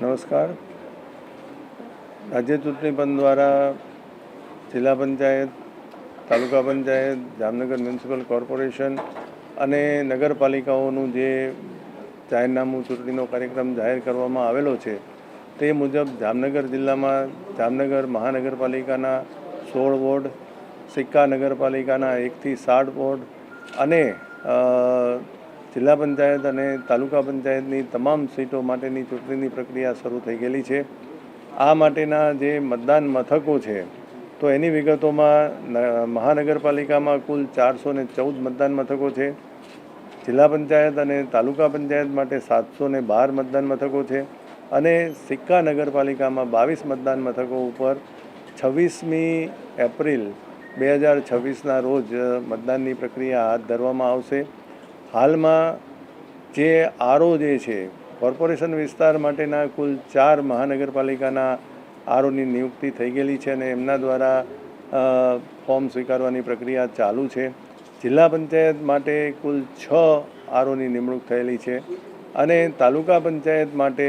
નમસ્કાર. રાજ્ય ચૂંટણી પંચ દ્વારા જિલ્લા પંચાયત, તાલુકા પંચાયત, જામનગર મ્યુનિસિપલ કોર્પોરેશન અને નગરપાલિકાઓનું જે જાહેરનામું ચૂંટણીનો કાર્યક્રમ જાહેર કરવામાં આવેલો છે તે મુજબ જામનગર જિલ્લામાં જામનગર મહાનગરપાલિકાના 16 વોર્ડ, સિક્કા નગરપાલિકાના 1 થી 7 વોર્ડ અને જિલ્લા પંચાયત અને તાલુકા પંચાયતની તમામ સીટો માટેની ચૂંટણીની પ્રક્રિયા શરૂ થઈ ગયેલી છે. આ માટેના જે મતદાન મથકો છે તો એની વિગતોમાં મહાનગરપાલિકામાં કુલ 414 મતદાન મથકો છે. જિલ્લા પંચાયત અને તાલુકા પંચાયત માટે 712 મતદાન મથકો છે અને સિક્કા નગરપાલિકામાં 22 મતદાન મથકો ઉપર 26મી એપ્રિલ 2026ના રોજ મતદાનની પ્રક્રિયા હાથ ધરવામાં આવશે. હાલમાં જે આરઓ જે છે કોર્પોરેશન વિસ્તાર માટેના કુલ 4 મહાનગરપાલિકાના આરઓની નિયુક્તિ થઈ ગયેલી છે અને એમના દ્વારા ફોર્મ સ્વીકારવાની પ્રક્રિયા ચાલુ છે. જિલ્લા પંચાયત માટે કુલ 6 આરઓની નિમણૂક થયેલી છે અને તાલુકા પંચાયત માટે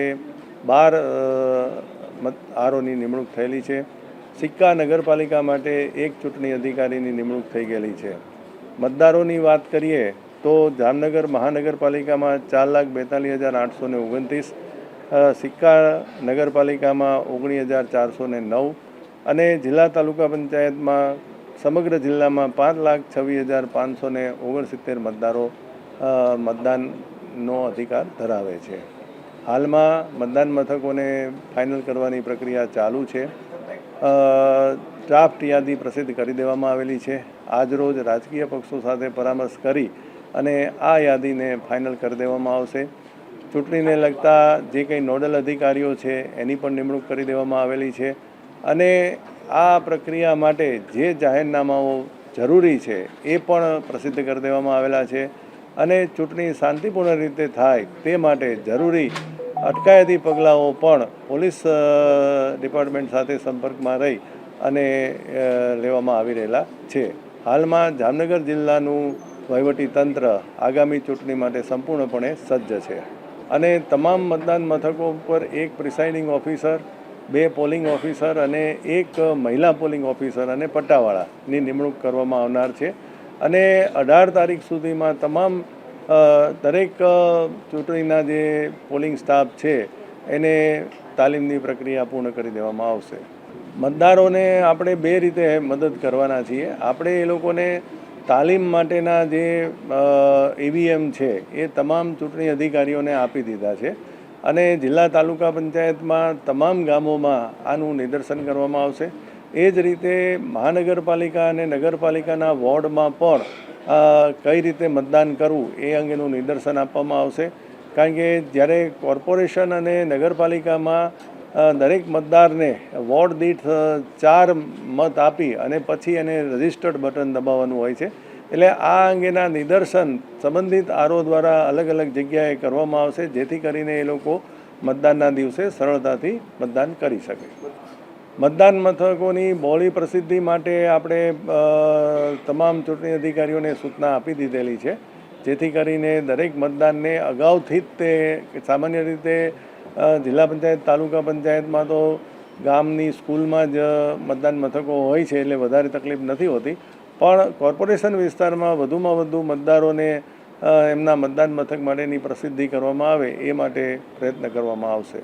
12 આરઓની નિમણૂક થયેલી છે. સિક્કા નગરપાલિકા માટે 1 ચૂંટણી અધિકારીની નિમણૂક થઈ ગયેલી છે. મતદારોની વાત કરીએ તો જામનગર મહાનગરપાલિકામાં 4,42,829, સિક્કા નગરપાલિકામાં 19,409 અને જિલ્લા તાલુકા પંચાયતમાં સમગ્ર જિલ્લામાં 5,26,569 મતદારો મતદાનનો અધિકાર ધરાવે છે. હાલમાં મતદાન મથકોને ફાઇનલ કરવાની પ્રક્રિયા ચાલુ છે. ડ્રાફ્ટ યાદી પ્રસિદ્ધ કરી દેવામાં આવેલી છે. આજરોજ રાજકીય પક્ષો સાથે પરામર્શ કરી અને આ યાદીને ફાઇનલ કરી દેવામાં આવશે. ચૂંટણીને લગતા જે કંઈ નોડલ અધિકારીઓ છે એની પણ નિમણૂક કરી દેવામાં આવેલી છે અને આ પ્રક્રિયા માટે જે જાહેરનામાઓ જરૂરી છે એ પણ પ્રસિદ્ધ કરી દેવામાં આવેલા છે અને ચૂંટણી શાંતિપૂર્ણ રીતે થાય તે માટે જરૂરી અટકાયતી પગલાઓ પણ પોલીસ ડિપાર્ટમેન્ટ સાથે સંપર્કમાં રહી અને લેવામાં આવી રહેલા છે. હાલમાં જામનગર જિલ્લાનું વહીવટી તંત્ર આગામી ચૂંટણી માટે સંપૂર્ણપણે સજ્જ છે અને તમામ મતદાન મથકો ઉપર 1 પ્રિસાઇડિંગ ઓફિસર, 2 પોલિંગ ઓફિસર અને 1 મહિલા પોલિંગ ઓફિસર અને પટ્ટાવાળાની નિમણૂક કરવામાં આવનાર છે અને 18 તારીખ સુધીમાં તમામ દરેક ચૂંટણીના જે પોલિંગ સ્ટાફ છે એને તાલીમની પ્રક્રિયા પૂર્ણ કરી દેવામાં આવશે. મતદારોને આપણે 2 રીતે મદદ કરવાના છીએ. આપણે એ લોકોને તાલીમ માટેના જે EVM છે એ તમામ ચૂંટણી અધિકારીઓને આપી દીધા છે અને જિલ્લા તાલુકા પંચાયતમાં તમામ ગામોમાં આનું નિદર્શન કરવામાં આવશે. એ જ રીતે મહાનગરપાલિકા અને નગરપાલિકાના વોર્ડમાં પણ કઈ રીતે મતદાન કરવું એ અંગેનું નિદર્શન આપવામાં આવશે. કારણ કે જ્યારે કોર્પોરેશન અને નગરપાલિકામાં દરેક મતદારને વોર્ડ દીઠ 4 મત આપી અને પછી એને રજિસ્ટર્ડ બટન દબાવવાનું હોય છે. એટલે આ અંગેના નિદર્શન સંબંધિત આરઓ દ્વારા અલગ અલગ જગ્યાએ કરવામાં આવશે જેથી કરીને એ લોકો મતદાનના દિવસે સરળતાથી મતદાન કરી શકે. મતદાન મથકોની બહોળી પ્રસિદ્ધિ માટે આપણે તમામ ચૂંટણી અધિકારીઓને સૂચના આપી દીધેલી છે જેથી કરીને દરેક મતદાનને અગાઉથી જ તે સામાન્ય રીતે જિલ્લા પંચાયત, તાલુકા પંચાયતમાં તો ગામની સ્કૂલમાં જ મતદાન મથકો હોય છે એટલે વધારે તકલીફ નથી હોતી, પણ કોર્પોરેશન વિસ્તારમાં વધુમાં વધુ મતદારોને એમના મતદાન મથક માટેની પ્રસિદ્ધિ કરવામાં આવે એ માટે પ્રયત્ન કરવામાં આવશે.